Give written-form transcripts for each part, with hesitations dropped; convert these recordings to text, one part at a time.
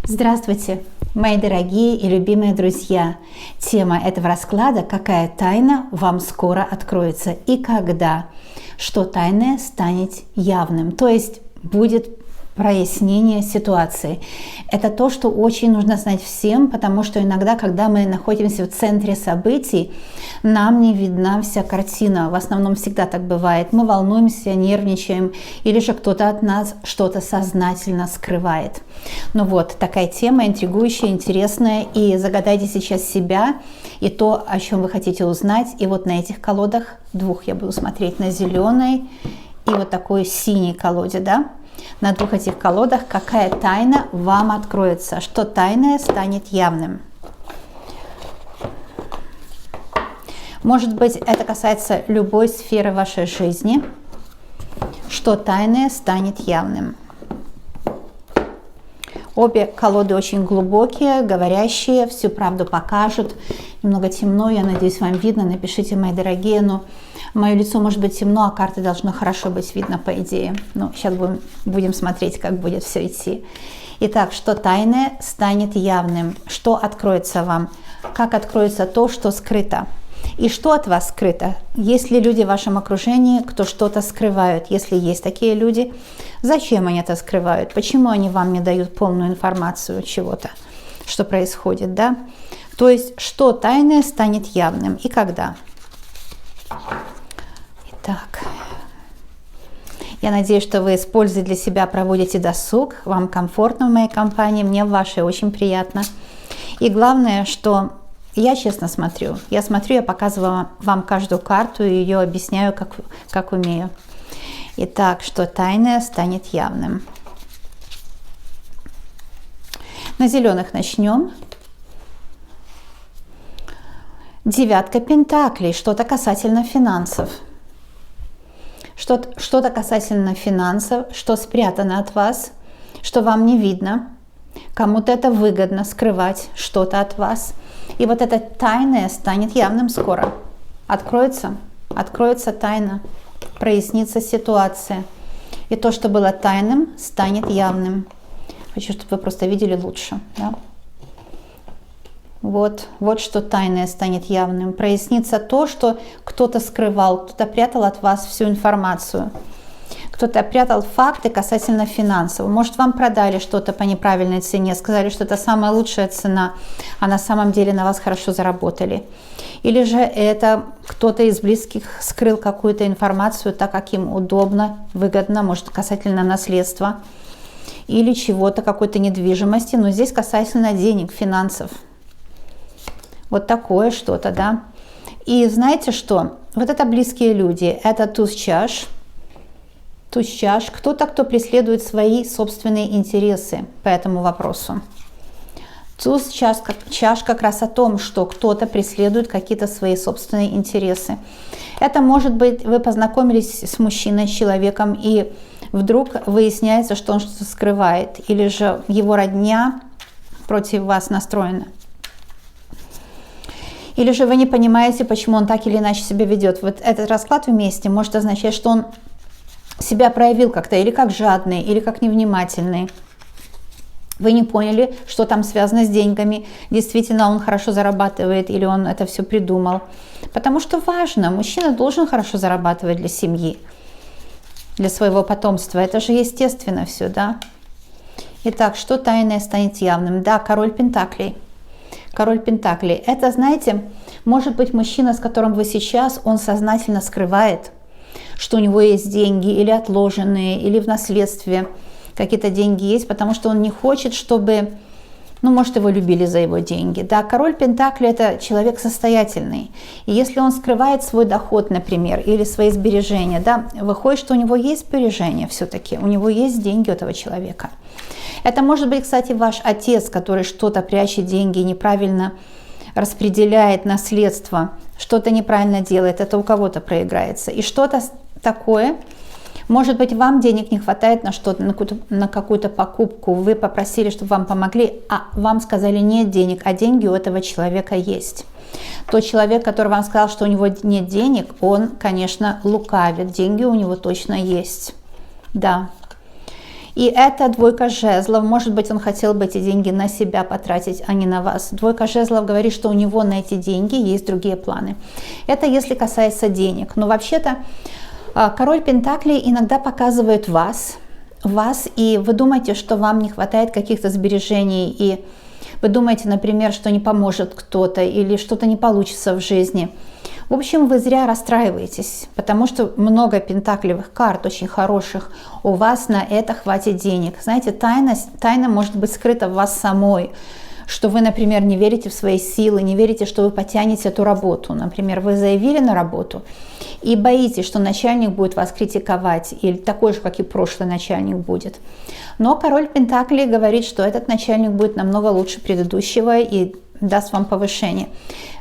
Здравствуйте, мои дорогие и любимые друзья! Тема этого расклада: какая тайна вам скоро откроется и когда, что тайное станет явным, то есть будет прояснение ситуации. Это то, что очень нужно знать всем, потому что иногда, когда мы находимся в центре событий, нам не видна вся картина. В основном всегда так бывает. Мы волнуемся, нервничаем, или же кто-то от нас что-то сознательно скрывает. Ну вот, такая тема интригующая, интересная. И загадайте сейчас себя и то, о чем вы хотите узнать. И вот на этих колодах, двух я буду смотреть, на зеленой и вот такой синей колоде, да? На двух этих колодах какая тайна вам откроется, что тайное станет явным. Может быть, это касается любой сферы вашей жизни, что тайное станет явным. Обе колоды очень глубокие, говорящие, всю правду покажут. Немного темно, я надеюсь, вам видно. Напишите, мои дорогие, но мое лицо может быть темно, а карты должно хорошо быть видно, по идее. Но сейчас будем смотреть, как будет все идти. Итак, что тайное станет явным, что откроется вам, как откроется то, что скрыто. И что от вас скрыто? Есть ли люди в вашем окружении, кто что-то скрывают? Если есть такие люди, зачем они это скрывают? Почему они вам не дают полную информацию чего-то, что происходит, да? То есть, что тайное станет явным и когда? Итак, я надеюсь, что вы с пользой для себя проводите досуг, вам комфортно в моей компании, мне в вашей очень приятно. И главное, что я честно смотрю. Я показываю вам каждую карту и ее объясняю, как умею. Итак, что тайное станет явным. На зеленых начнем. Девятка пентаклей. Что-то касательно финансов. Что-то касательно финансов, что спрятано от вас, что вам не видно. Кому-то это выгодно скрывать что-то от вас. И вот это тайное станет явным скоро. Откроется тайна, прояснится ситуация. И то, что было тайным, станет явным. Хочу, чтобы вы просто видели лучше. Да? Вот что тайное станет явным. Прояснится то, что кто-то скрывал, кто-то прятал от вас всю информацию. Кто-то прятал факты касательно финансов. Может, вам продали что-то по неправильной цене, сказали, что это самая лучшая цена, а на самом деле на вас хорошо заработали. Или же это кто-то из близких скрыл какую-то информацию, так как им удобно, выгодно, может, касательно наследства или чего-то, какой-то недвижимости, но здесь касательно денег, финансов. Вот такое что-то, да. И знаете что? Вот это близкие люди, это туз чаш. Туз чаш, кто-то, кто преследует свои собственные интересы по этому вопросу. Туз чаш как раз о том, что кто-то преследует какие-то свои собственные интересы. Это может быть, вы познакомились с мужчиной, с человеком, и вдруг выясняется, что он что-то скрывает, или же его родня против вас настроена. Или же вы не понимаете, почему он так или иначе себя ведет. Вот этот расклад вместе может означать, что он себя проявил как-то или как жадный, или как невнимательный. Вы не поняли, что там связано с деньгами. Действительно, он хорошо зарабатывает или он это все придумал. Потому что важно, мужчина должен хорошо зарабатывать для семьи, для своего потомства. Это же естественно все, да? Итак, что тайное станет явным? Да, король пентаклей. Король пентаклей. Это, знаете, может быть мужчина, с которым вы сейчас, он сознательно скрывает, что у него есть деньги или отложенные, или в наследстве какие-то деньги есть, потому что он не хочет, чтобы, ну, может, его любили за его деньги. Да, король пентаклей – это человек состоятельный. И если он скрывает свой доход, например, или свои сбережения, да, выходит, что у него есть сбережения все-таки, у него есть деньги у этого человека. Это может быть, кстати, ваш отец, который что-то прячет деньги, неправильно распределяет наследство, что-то неправильно делает, это у кого-то проиграется. И что-то такое, может быть, вам денег не хватает на что-то, на какую-то покупку, вы попросили, чтобы вам помогли, а вам сказали нет денег, а деньги у этого человека есть. Тот человек, который вам сказал, что у него нет денег, он, конечно, лукавит, деньги у него точно есть. Да. И это двойка жезлов. Может быть, он хотел бы эти деньги на себя потратить, а не на вас. Двойка жезлов говорит, что у него на эти деньги есть другие планы. Это если касается денег. Но вообще-то король Пентаклей иногда показывает вас, и вы думаете, что вам не хватает каких-то сбережений, и вы думаете, например, что не поможет кто-то или что-то не получится в жизни. В общем, вы зря расстраиваетесь, потому что много пентаклевых карт, очень хороших, у вас на это хватит денег. Знаете, тайна может быть скрыта в вас самой, что вы, например, не верите в свои силы, не верите, что вы потянете эту работу. Например, вы заявили на работу и боитесь, что начальник будет вас критиковать, или такой же, как и прошлый начальник будет. Но король Пентаклей говорит, что этот начальник будет намного лучше предыдущего и даст вам повышение.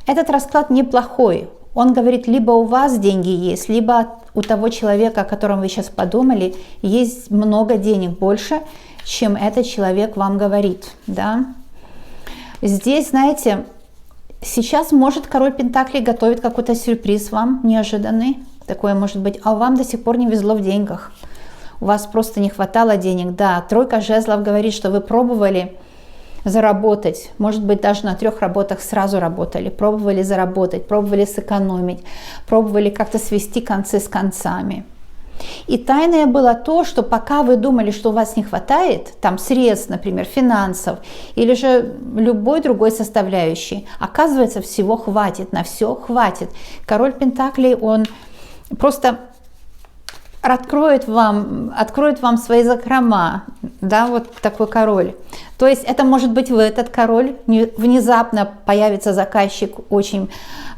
Этот расклад неплохой. Он говорит, либо у вас деньги есть, либо у того человека, о котором вы сейчас подумали, есть много денег, больше, чем этот человек вам говорит. Да? Здесь, знаете, сейчас может король Пентаклей готовит какой-то сюрприз вам, неожиданный. Такое может быть. А вам до сих пор не везло в деньгах. У вас просто не хватало денег. Да, тройка жезлов говорит, что вы пробовали заработать, может быть, даже на 3 работах сразу работали, пробовали заработать, пробовали сэкономить, пробовали как-то свести концы с концами. И тайное было то, что пока вы думали, что у вас не хватает, там средств, например, финансов, или же любой другой составляющей, оказывается, всего хватит, на все хватит. Король Пентаклей, он просто откроет вам свои закрома, да, вот такой король. То есть это может быть вы, этот король, внезапно появится заказчик очень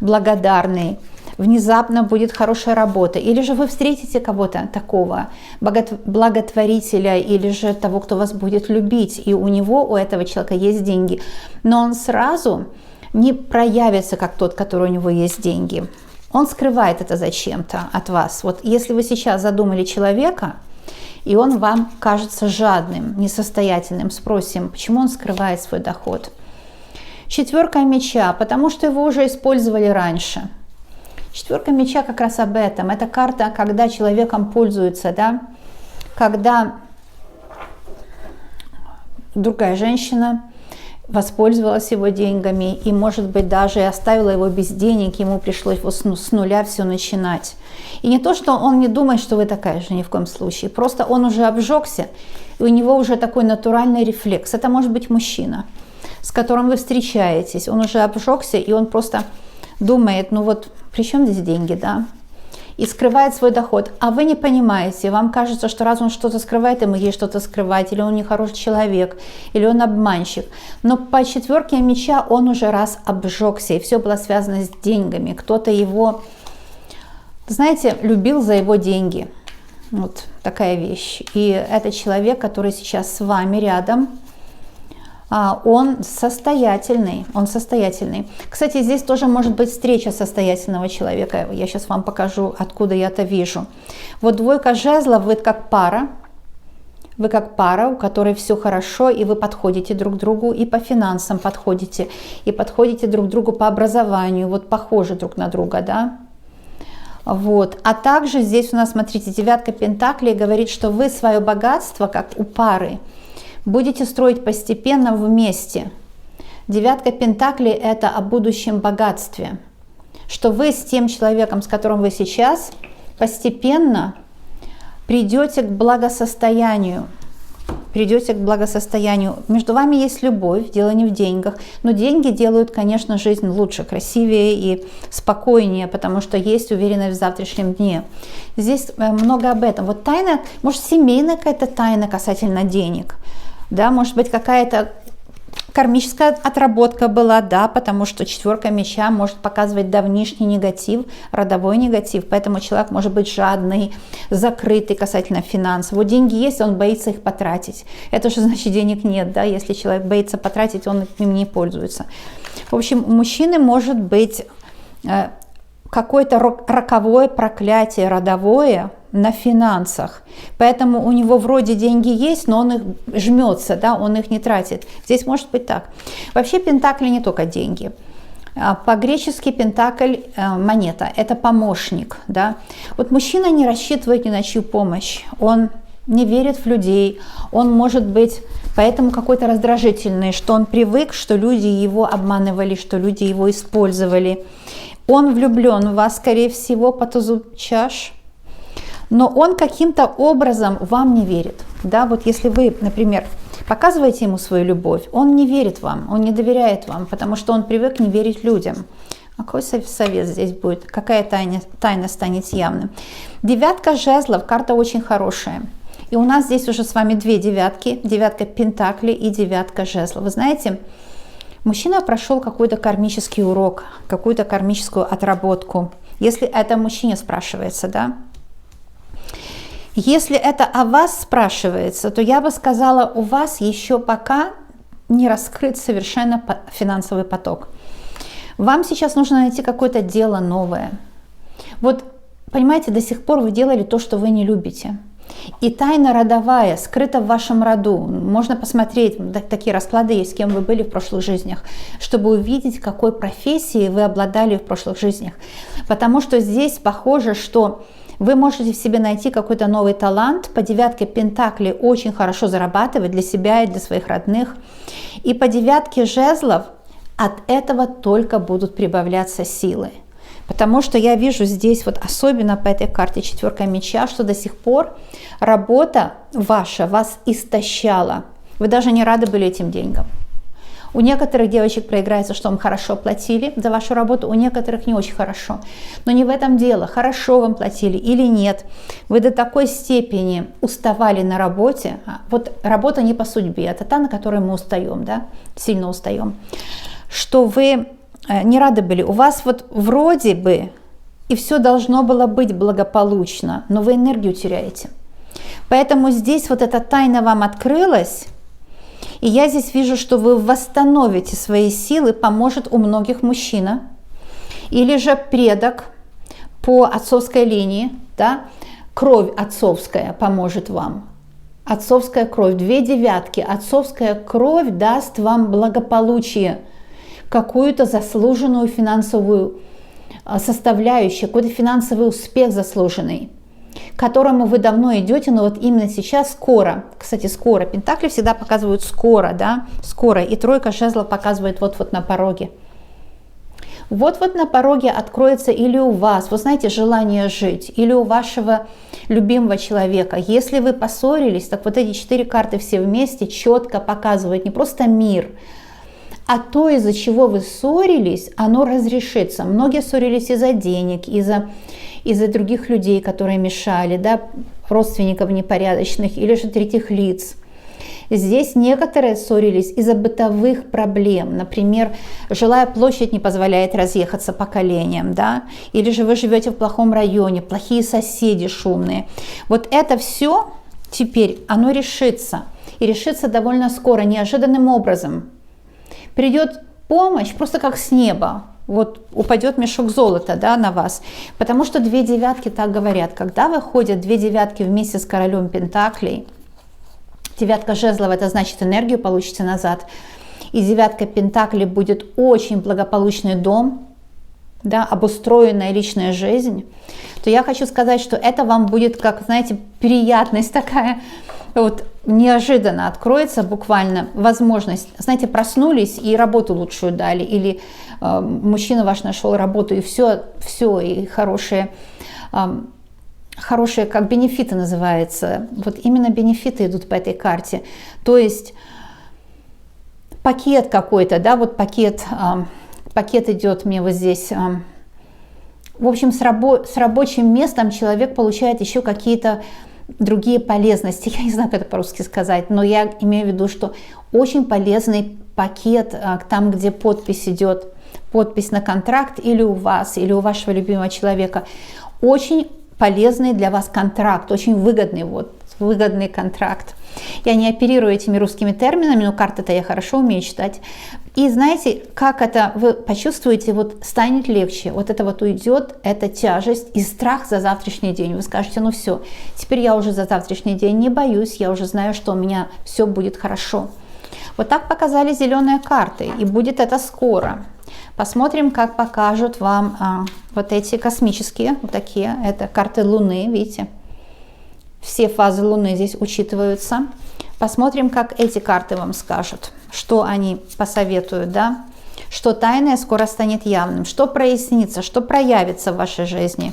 благодарный, внезапно будет хорошая работа, или же вы встретите кого-то такого, благотворителя, или же того, кто вас будет любить, и у этого человека есть деньги, но он сразу не проявится, как тот, который у него есть деньги. Он скрывает это зачем-то от вас. Вот если вы сейчас задумали человека, и он вам кажется жадным, несостоятельным, спросим, почему он скрывает свой доход. 4 меча, потому что его уже использовали раньше. 4 меча как раз об этом. Это карта, когда человеком пользуются, да? Когда другая женщина воспользовалась его деньгами и, может быть, даже оставила его без денег, ему пришлось с нуля все начинать. И не то, что он не думает, что вы такая же, ни в коем случае, просто он уже обжегся, и у него уже такой натуральный рефлекс. Это может быть мужчина, с которым вы встречаетесь, он уже обжегся, и он просто думает, ну вот, при чем здесь деньги, да? И скрывает свой доход, а вы не понимаете, вам кажется, что раз он что-то скрывает, ему есть что-то скрывать, или он нехороший человек, или он обманщик. Но по 4 меча он уже раз обжегся, и все было связано с деньгами. Кто-то его, знаете, любил за его деньги. Вот такая вещь. И этот человек, который сейчас с вами рядом, он состоятельный, Кстати, здесь тоже может быть встреча состоятельного человека. Я сейчас вам покажу, откуда я это вижу. Вот 2 жезлов, вы как пара, у которой все хорошо, и вы подходите друг другу, и по финансам подходите, и подходите друг другу по образованию, вот похожи друг на друга, да? Вот. А также здесь у нас, смотрите, 9 пентаклей говорит, что вы свое богатство, как у пары, будете строить постепенно вместе. 9 пентаклей – это о будущем богатстве. Что вы с тем человеком, с которым вы сейчас, постепенно придете к благосостоянию. Между вами есть любовь, дело не в деньгах. Но деньги делают, конечно, жизнь лучше, красивее и спокойнее, потому что есть уверенность в завтрашнем дне. Здесь много об этом. Вот тайна, может, семейная какая-то тайна касательно денег. Да, может быть, какая-то кармическая отработка была, да, потому что 4 меча может показывать давнишний негатив, родовой негатив, поэтому человек может быть жадный, закрытый касательно финансов. Вот деньги есть, он боится их потратить. Это же значит, денег нет, да, если человек боится потратить, он им не пользуется. В общем, у мужчины может быть какое-то роковое проклятие родовое на финансах. Поэтому у него вроде деньги есть, но он их жмется, да, он их не тратит. Здесь может быть так. Вообще пентакли не только деньги. По-гречески пентакль монета, это помощник. Да? Вот мужчина не рассчитывает ни на чью помощь. Он не верит в людей, он может быть поэтому какой-то раздражительный, что он привык, что люди его обманывали, что люди его использовали. Он влюблен в вас, скорее всего, по тузу чаш, но он каким-то образом вам не верит. Да, вот если вы, например, показываете ему свою любовь, он не верит вам, он не доверяет вам, потому что он привык не верить людям. А какой совет здесь будет? Какая тайна станет явным? Девятка жезлов, карта очень хорошая. И у нас здесь уже с вами две девятки. Девятка пентаклей и девятка жезлов. Вы знаете, мужчина прошел какой-то кармический урок, какую-то кармическую отработку. Если это о мужчине спрашивается, да? Если это о вас спрашивается, то я бы сказала, у вас еще пока не раскрыт совершенно финансовый поток. Вам сейчас нужно найти какое-то дело новое. Вот, понимаете, до сих пор вы делали то, что вы не любите. И тайна родовая скрыта в вашем роду. Можно посмотреть, такие расклады есть, с кем вы были в прошлых жизнях, чтобы увидеть, какой профессией вы обладали в прошлых жизнях. Потому что здесь похоже, что вы можете в себе найти какой-то новый талант. По девятке пентаклей очень хорошо зарабатывать для себя и для своих родных. И по девятке жезлов от этого только будут прибавляться силы. Потому что я вижу здесь, вот особенно по этой карте четверка меча, что до сих пор работа ваша вас истощала. Вы даже не рады были этим деньгам. У некоторых девочек проиграется, что вам хорошо платили за вашу работу, у некоторых не очень хорошо. Но не в этом дело, хорошо вам платили или нет. Вы до такой степени уставали на работе. Вот работа не по судьбе, это та, на которой мы устаем, да, сильно устаем. Что вы не рады были. У вас вот вроде бы и все должно было быть благополучно, но вы энергию теряете. Поэтому здесь вот эта тайна вам открылась, и я здесь вижу, что вы восстановите свои силы, поможет у многих мужчина, или же предок по отцовской линии, да, кровь отцовская поможет вам. Отцовская кровь, две девятки, отцовская кровь даст вам благополучие, какую-то заслуженную финансовую составляющую, какой-то финансовый успех заслуженный, к которому вы давно идете, но вот именно сейчас скоро. Кстати, скоро. Пентакли всегда показывают скоро, да, скоро. И тройка жезлов показывает вот-вот на пороге. Вот-вот на пороге откроется или у вас, вы знаете, желание жить, или у вашего любимого человека. Если вы поссорились, так вот эти 4 карты все вместе четко показывают не просто мир, а то, из-за чего вы ссорились, оно разрешится. Многие ссорились из-за денег, из-за других людей, которые мешали, да, родственников непорядочных или же третьих лиц. Здесь некоторые ссорились из-за бытовых проблем. Например, жилая площадь не позволяет разъехаться поколениям, да? Или же вы живете в плохом районе, плохие соседи шумные. Вот это все теперь, оно решится. И решится довольно скоро, неожиданным образом. Придет помощь просто как с неба. Вот упадет мешок золота, да, на вас. Потому что две девятки так говорят. Когда выходят две девятки вместе с королем пентаклей, девятка жезлов, это значит энергию получите назад. И девятка пентаклей будет очень благополучный дом, да, обустроенная личная жизнь. То я хочу сказать, что это вам будет, как, знаете, приятность такая, вот неожиданно откроется буквально возможность. Знаете, проснулись и работу лучшую дали, или мужчина ваш нашел работу, и все, и хорошие, как бенефиты называется. Вот именно бенефиты идут по этой карте. То есть пакет какой-то, да, вот пакет идет мне вот здесь. В общем, с рабочим местом человек получает еще какие-то другие полезности. Я не знаю, как это по-русски сказать, но я имею в виду, что очень полезный пакет, там, где подпись идет, подпись на контракт или у вас, или у вашего любимого человека. Очень полезный для вас контракт, очень выгодный, вот, выгодный контракт. Я не оперирую этими русскими терминами, но карты-то я хорошо умею читать. И знаете, как это вы почувствуете, вот станет легче, вот это вот уйдет, эта тяжесть и страх за завтрашний день. Вы скажете, ну все, теперь я уже за завтрашний день не боюсь, я уже знаю, что у меня все будет хорошо. Вот так показали зеленые карты, и будет это скоро. Посмотрим, как покажут вам вот эти космические, вот такие, это карты Луны, видите. все фазы Луны здесь учитываются. Посмотрим, как эти карты вам скажут, что они посоветуют, да? Что тайное скоро станет явным, что прояснится, что проявится в вашей жизни.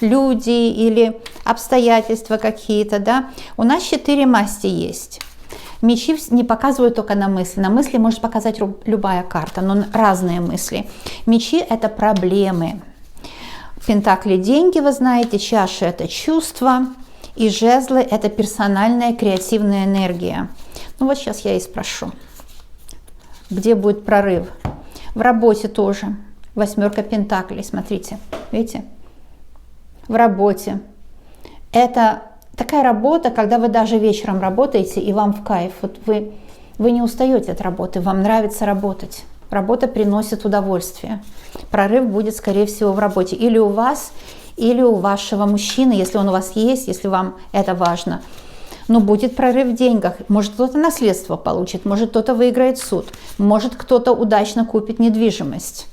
Люди или обстоятельства какие-то, да? У нас 4 масти есть. Мечи не показывают только на мысли. На мысли может показать любая карта, но разные мысли. Мечи – это проблемы. Пентакли – деньги, вы знаете, чаши – это чувства, и жезлы – это персональная креативная энергия. Ну вот сейчас я и спрошу, где будет прорыв? В работе тоже. 8 пентаклей, смотрите, видите? В работе. Это такая работа, когда вы даже вечером работаете, и вам в кайф. Вот вы не устаете от работы, вам нравится работать. Работа приносит удовольствие. Прорыв будет, скорее всего, в работе. Или у вас, или у вашего мужчины, если он у вас есть, если вам это важно. Но будет прорыв в деньгах. Может, кто-то наследство получит, может, кто-то выиграет суд, может, кто-то удачно купит недвижимость.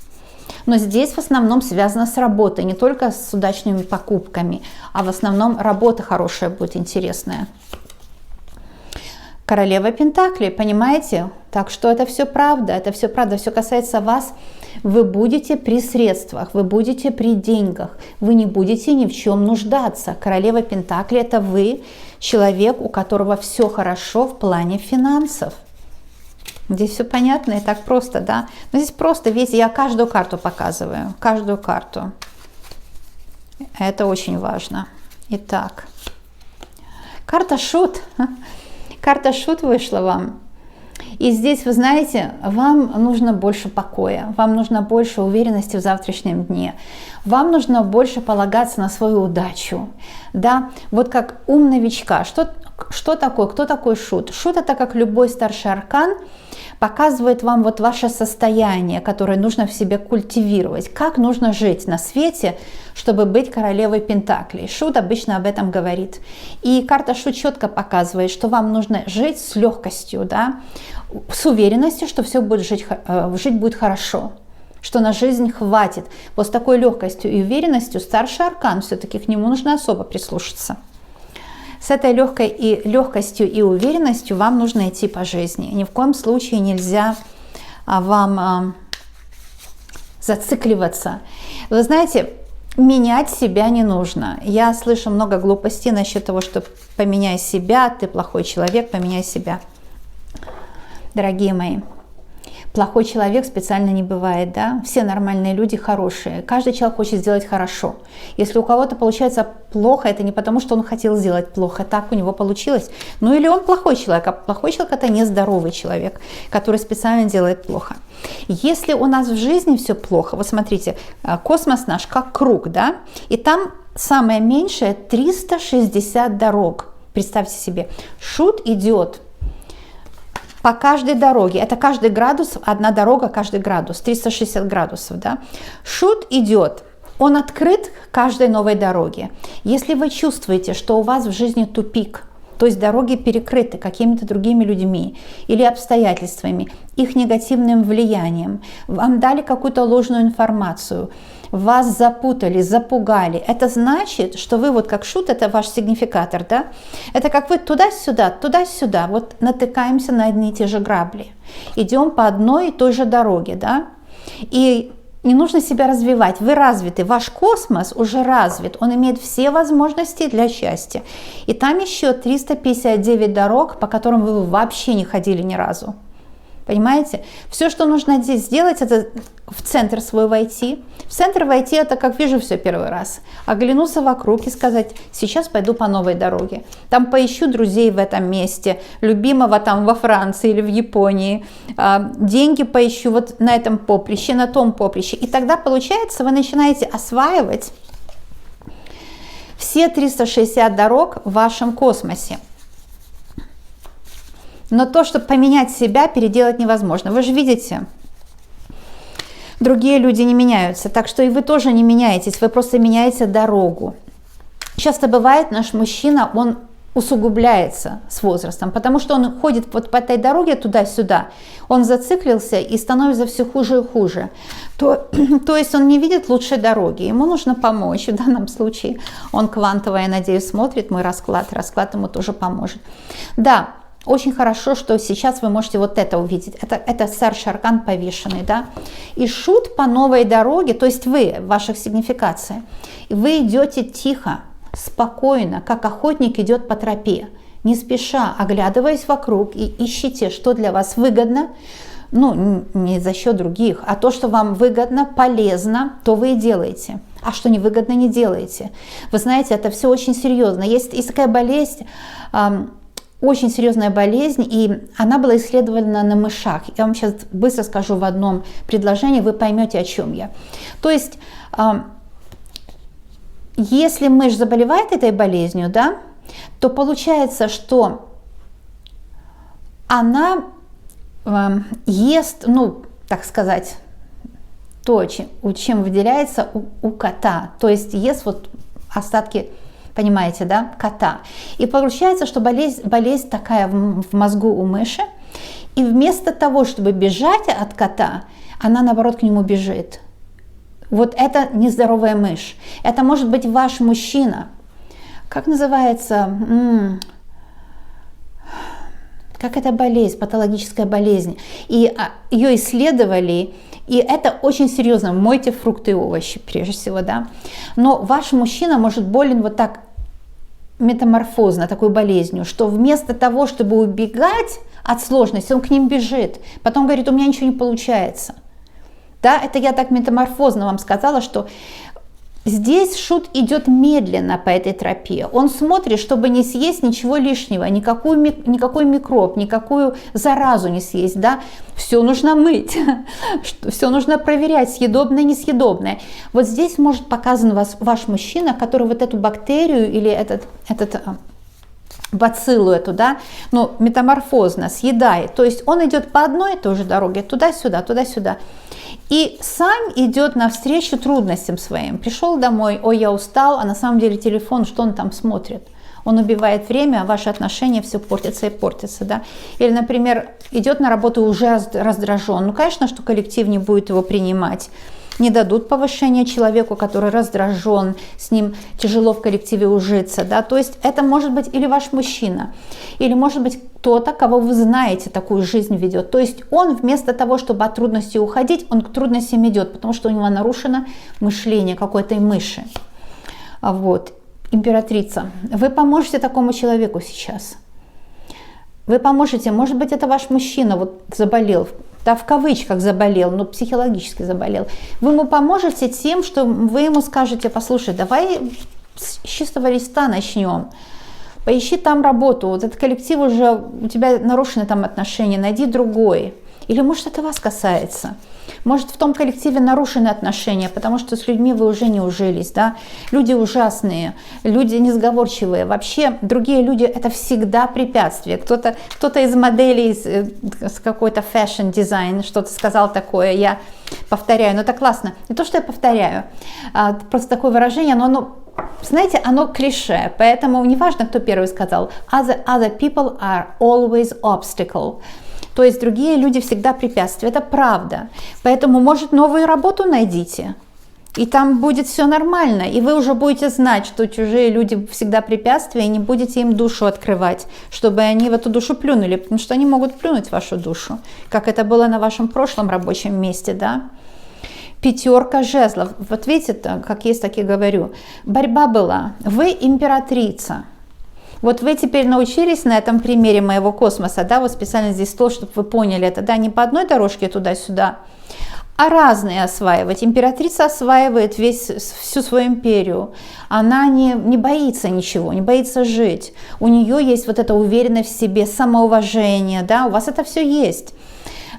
Но здесь в основном связано с работой, не только с удачными покупками, а в основном работа хорошая будет, интересная. Королева Пентаклей, понимаете? Так что это все правда, все касается вас. Вы будете при средствах, вы будете при деньгах, вы не будете ни в чем нуждаться. Королева Пентаклей – это вы, человек, у которого все хорошо в плане финансов. Здесь все понятно и так просто, да? Но здесь просто, видите, я каждую карту показываю, каждую карту. Это очень важно. Итак, карта Шут. Карта Шут вышла вам. И здесь, вы знаете, вам нужно больше покоя, вам нужно больше уверенности в завтрашнем дне, вам нужно больше полагаться на свою удачу. Да? Вот как ум новичка. Что такое? Кто такой Шут? Шут – это как любой старший аркан, показывает вам вот ваше состояние, которое нужно в себе культивировать. Как нужно жить на свете, чтобы быть королевой Пентаклей. Шут обычно об этом говорит. И карта Шут четко показывает, что вам нужно жить с легкостью, да? С уверенностью, что все будет жить будет хорошо, что на жизнь хватит. Вот с такой легкостью и уверенностью старший аркан, все-таки к нему нужно особо прислушаться. С этой легкостью и уверенностью вам нужно идти по жизни. Ни в коем случае нельзя вам зацикливаться. Вы знаете, менять себя не нужно. Я слышу много глупостей насчет того, что поменяй себя, ты плохой человек, поменяй себя. Дорогие мои, плохой человек специально не бывает, да? Все нормальные люди хорошие. Каждый человек хочет сделать хорошо. Если у кого-то получается плохо, это не потому, что он хотел сделать плохо, так у него получилось. Ну или он плохой человек, а плохой человек – это нездоровый человек, который специально делает плохо. Если у нас в жизни все плохо, вот смотрите, космос наш как круг, да? И там самое меньшее 360 дорог. Представьте себе, Шут идет по каждой дороге, это каждый градус, одна дорога, каждый градус, 360 градусов, да. Шут идет, он открыт к каждой новой дороге. Если вы чувствуете, что у вас в жизни тупик, то есть дороги перекрыты какими-то другими людьми или обстоятельствами, их негативным влиянием, вам дали какую-то ложную информацию, вас запутали, запугали. Это значит, что вы вот как Шут, это ваш сигнификатор, да? Это как вы туда-сюда, вот натыкаемся на одни и те же грабли. Идем по одной и той же дороге, да? И не нужно себя развивать, вы развиты, ваш космос уже развит, он имеет все возможности для счастья. И там еще 359 дорог, по которым вы вообще не ходили ни разу. Понимаете? Все, что нужно здесь сделать, это в центр свой войти. В центр войти, это как вижу все первый раз. Оглянуться вокруг и сказать, сейчас пойду по новой дороге. Там поищу друзей в этом месте, любимого там во Франции или в Японии. Деньги поищу вот на этом поприще, на том поприще. И тогда, получается, вы начинаете осваивать все 360 дорог в вашем космосе. Но то, чтобы поменять себя, переделать невозможно. Вы же видите, другие люди не меняются. Так что и вы тоже не меняетесь, вы просто меняете дорогу. Часто бывает, наш мужчина, он усугубляется с возрастом, потому что он ходит вот по этой дороге туда-сюда, он зациклился и становится все хуже и хуже. То есть он не видит лучшей дороги, ему нужно помочь. В данном случае он квантово, я надеюсь, смотрит мой расклад ему тоже поможет. Да, очень хорошо, что сейчас вы можете вот это увидеть. Это старший аркан повешенный, да. И шут по новой дороге, то есть вы, в ваших сигнификациях, вы идете тихо, спокойно, как охотник идет по тропе, не спеша, оглядываясь вокруг и ищите, что для вас выгодно, ну, не за счет других, а то, что вам выгодно, полезно, то вы и делаете, а что невыгодно, не делаете. Вы знаете, это все очень серьезно. Есть такая болезнь, очень серьезная болезнь, и она была исследована на мышах. Я вам сейчас быстро скажу в одном предложении, вы поймете, о чем я. То есть, если мышь заболевает этой болезнью, да, то получается, что она ест, ну, так сказать, то, чем выделяется у кота. То есть ест вот остатки, понимаете, да, кота. И получается, что болезнь такая в мозгу у мыши, и вместо того, чтобы бежать от кота, она, наоборот, к нему бежит. Вот это нездоровая мышь. Это может быть ваш мужчина. Как называется? Как это болезнь, патологическая болезнь. И ее исследовали, и это очень серьезно. Мойте фрукты и овощи, прежде всего, да. Но ваш мужчина может болен вот так метаморфозно, такой болезнью, что вместо того, чтобы убегать от сложности, он к ним бежит. Потом говорит, у меня ничего не получается. Да, это я так метаморфозно вам сказала, что здесь шут идет медленно по этой тропе. Он смотрит, чтобы не съесть ничего лишнего, никакой микроб, никакую заразу не съесть. Да? Все нужно мыть, все нужно проверять, съедобное, несъедобное. Вот здесь может показан ваш мужчина, который вот эту бактерию или этот бациллу эту, да, ну, метаморфозно съедает. То есть он идет по одной и той же дороге, туда-сюда, туда-сюда. И сам идет навстречу трудностям своим. Пришел домой, ой, я устал, а на самом деле телефон, что он там смотрит? Он убивает время, а ваши отношения все портятся и портятся, да. Или, например, идет на работу уже раздражен. Ну, конечно, что коллектив не будет его принимать. Не дадут повышения человеку, который раздражен, с ним тяжело в коллективе ужиться, да. То есть это может быть или ваш мужчина, или может быть кто-то, кого вы знаете, такую жизнь ведет. То есть он вместо того, чтобы от трудностей уходить, он к трудностям идет, потому что у него нарушено мышление какой-то мыши. Вот. Императрица, вы поможете такому человеку сейчас. Вы поможете, может быть, это ваш мужчина вот заболел, да, в кавычках заболел, но психологически заболел. Вы ему поможете тем, что вы ему скажете, послушай, давай с чистого листа начнем. Поищи там работу, вот этот коллектив уже, у тебя нарушены там отношения, найди другой. Или может это вас касается. Может в том коллективе нарушены отношения, потому что с людьми вы уже не ужились, да. Люди ужасные, люди несговорчивые. Вообще другие люди это всегда препятствие. Кто-то из моделей, с какой-то fashion дизайн что-то сказал такое, я повторяю, но это классно. Не то, что я повторяю, просто такое выражение, но оно, знаете, оно клише, поэтому неважно, кто первый сказал. Other people are always obstacle. То есть другие люди всегда препятствия, это правда. Поэтому, может, новую работу найдите, и там будет все нормально, и вы уже будете знать, что чужие люди всегда препятствия, и не будете им душу открывать, чтобы они в эту душу плюнули, потому что они могут плюнуть в вашу душу, как это было на вашем прошлом рабочем месте, да. Пятерка жезлов. Вот видите, как есть, так и говорю. Борьба была. Вы императрица. Вот вы теперь научились на этом примере моего космоса, да, вот специально здесь стол, чтобы вы поняли это, да, не по одной дорожке туда-сюда, а разные осваивать. Императрица осваивает всю свою империю, она не боится ничего, не боится жить. У нее есть вот эта уверенность в себе, самоуважение, да, у вас это все есть.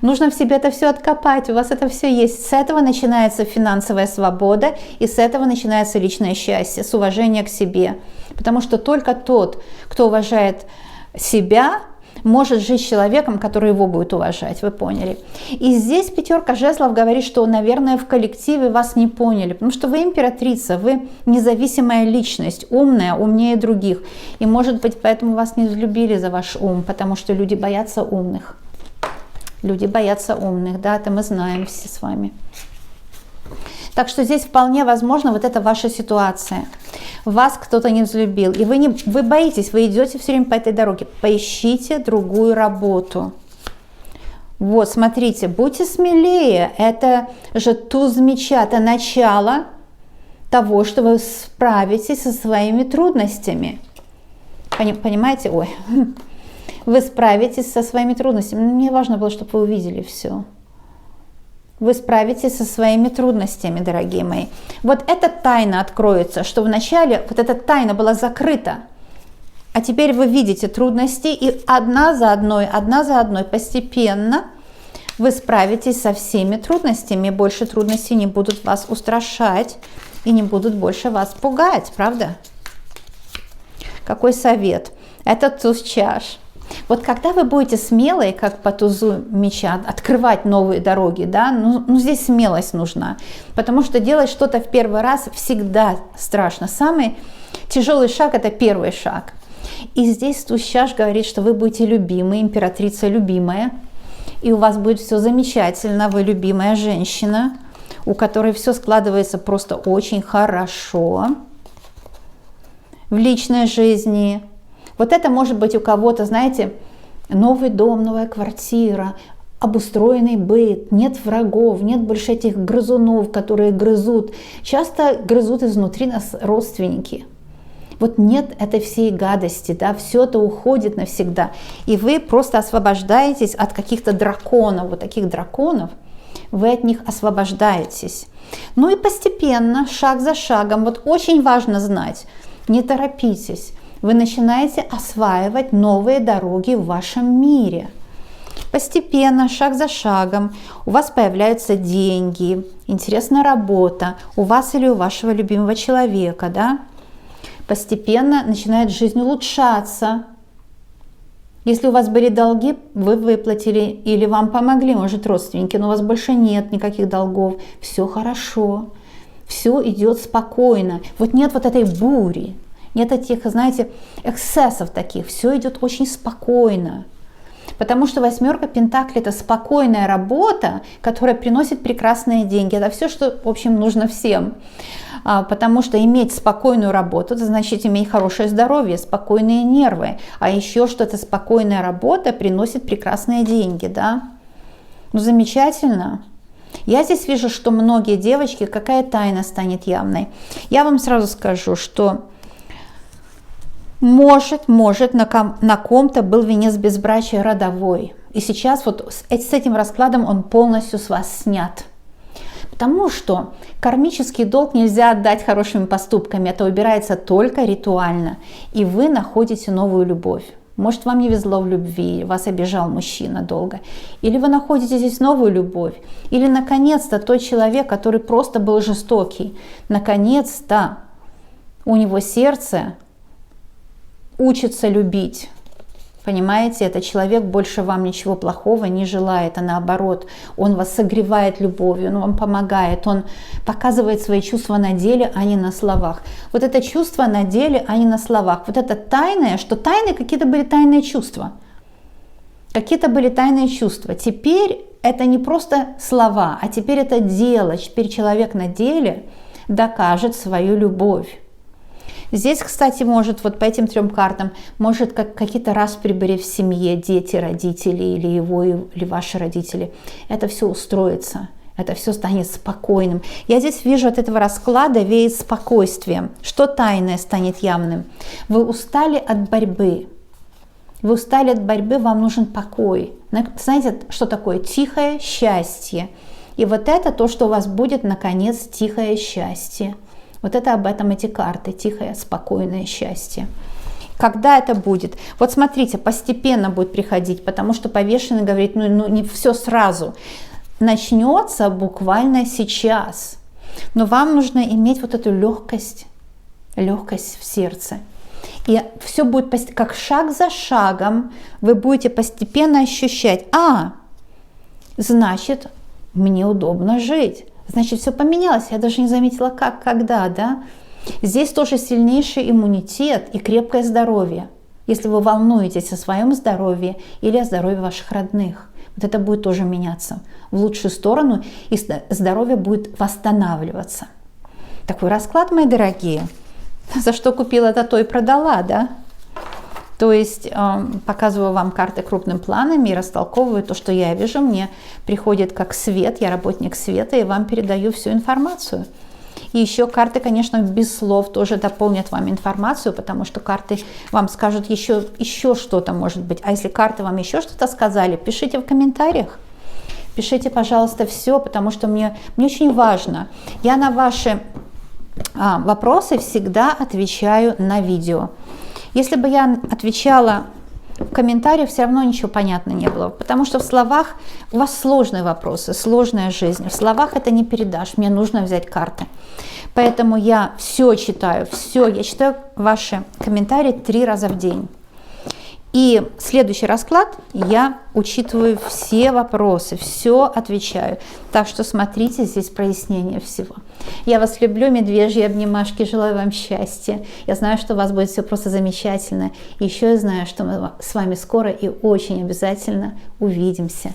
Нужно в себе это все откопать, у вас это все есть. С этого начинается финансовая свобода, и с этого начинается личное счастье, с уважения к себе. Потому что только тот, кто уважает себя, может жить с человеком, который его будет уважать, вы поняли. И здесь 5 жезлов говорит, что, наверное, в коллективе вас не поняли, потому что вы императрица, вы независимая личность, умная, умнее других. И, может быть, поэтому вас не взлюбили за ваш ум, потому что люди боятся умных. Люди боятся умных, да, это мы знаем все с вами. Так что здесь вполне возможно вот это ваша ситуация. Вас кто-то не взлюбил, и вы боитесь, вы идете все время по этой дороге. Поищите другую работу. Вот, смотрите, будьте смелее. Это же туз меча, это начало того, что вы справитесь со своими трудностями. Понимаете? Ой. Вы справитесь со своими трудностями. Мне важно было, чтобы вы увидели все. Вы справитесь со своими трудностями, дорогие мои. Вот эта тайна откроется, что вначале вот эта тайна была закрыта, а теперь вы видите трудности, и одна за одной постепенно вы справитесь со всеми трудностями, и больше трудностей не будут вас устрашать и не будут больше вас пугать, правда? Какой совет? Это туз чаш. Вот когда вы будете смелые, как по тузу меча, открывать новые дороги, да, ну здесь смелость нужна, потому что делать что-то в первый раз всегда страшно. Самый тяжелый шаг – это первый шаг. И здесь туз чаш говорит, что вы будете любимы, императрица любимая, и у вас будет все замечательно, вы любимая женщина, у которой все складывается просто очень хорошо в личной жизни. Вот это может быть у кого-то, знаете, новый дом, новая квартира, обустроенный быт, нет врагов, нет больше этих грызунов, которые грызут. Часто грызут изнутри нас родственники. Вот нет этой всей гадости, да, все это уходит навсегда. И вы просто освобождаетесь от каких-то драконов, вот таких драконов, вы от них освобождаетесь. Ну и постепенно, шаг за шагом, вот очень важно знать, не торопитесь. Вы начинаете осваивать новые дороги в вашем мире. Постепенно, шаг за шагом, у вас появляются деньги, интересная работа, у вас или у вашего любимого человека, да? Постепенно начинает жизнь улучшаться. Если у вас были долги, вы выплатили или вам помогли, может, родственники, но у вас больше нет никаких долгов, все хорошо, все идет спокойно. Вот нет вот этой бури. Нет этих, знаете, эксцессов таких. Все идет очень спокойно. Потому что 8 пентаклей – это спокойная работа, которая приносит прекрасные деньги. Это все, что, в общем, нужно всем. Потому что иметь спокойную работу – это значит иметь хорошее здоровье, спокойные нервы. А еще что-то спокойная работа приносит прекрасные деньги, да? Ну, замечательно. Я здесь вижу, что многие девочки, какая тайна станет явной. Я вам сразу скажу, что может, на ком-то был венец безбрачия родовой. И сейчас вот с этим раскладом он полностью с вас снят. Потому что кармический долг нельзя отдать хорошими поступками. Это убирается только ритуально. И вы находите новую любовь. Может, вам не везло в любви, вас обижал мужчина долго. Или вы находите здесь новую любовь. Или, наконец-то, тот человек, который просто был жестокий. Наконец-то у него сердце учится любить. Понимаете, этот человек больше вам ничего плохого не желает, а наоборот, он вас согревает любовью, он вам помогает, он показывает свои чувства на деле, а не на словах. Вот это чувство на деле, а не на словах. Вот это тайное, что тайные какие-то были тайные чувства. Какие-то были тайные чувства. Теперь это не просто слова, а теперь это дело. Теперь человек на деле докажет свою любовь. Здесь, кстати, может вот по этим 3 картам, может какие-то распри были в семье, дети, родители или его, или ваши родители. Это все устроится, это все станет спокойным. Я здесь вижу от этого расклада веет спокойствием. Что тайное станет явным? Вы устали от борьбы. Вы устали от борьбы, вам нужен покой. Знаете, что такое? Тихое счастье. И вот это то, что у вас будет, наконец, тихое счастье. Вот это об этом эти карты, тихое, спокойное счастье. Когда это будет? Вот смотрите, постепенно будет приходить, потому что повешенный говорит, ну не все сразу. Начнется буквально сейчас. Но вам нужно иметь вот эту легкость в сердце. И все будет как шаг за шагом, вы будете постепенно ощущать, значит, мне удобно жить, значит, все поменялось, я даже не заметила как, когда, да. Здесь тоже сильнейший иммунитет и крепкое здоровье, если вы волнуетесь о своем здоровье или о здоровье ваших родных. Вот это будет тоже меняться в лучшую сторону, и здоровье будет восстанавливаться. Такой расклад, мои дорогие. За что купила, за то и продала, да? То есть показываю вам карты крупным планом и растолковываю то, что я вижу. Мне приходит как свет, я работник света, и вам передаю всю информацию. И еще карты, конечно, без слов тоже дополнят вам информацию, потому что карты вам скажут еще что-то, может быть. А если карты вам еще что-то сказали, пишите в комментариях. Пишите, пожалуйста, все, потому что мне очень важно. Я на ваши вопросы всегда отвечаю на видео. Если бы я отвечала в комментариях, все равно ничего понятно не было, потому что в словах у вас сложные вопросы, сложная жизнь. В словах это не передашь, мне нужно взять карты. Поэтому я все читаю, я читаю ваши комментарии 3 раза в день. И следующий расклад я учитываю все вопросы, все отвечаю. Так что смотрите, здесь прояснение всего. Я вас люблю, медвежьи обнимашки, желаю вам счастья. Я знаю, что у вас будет все просто замечательно. И еще я знаю, что мы с вами скоро и очень обязательно увидимся.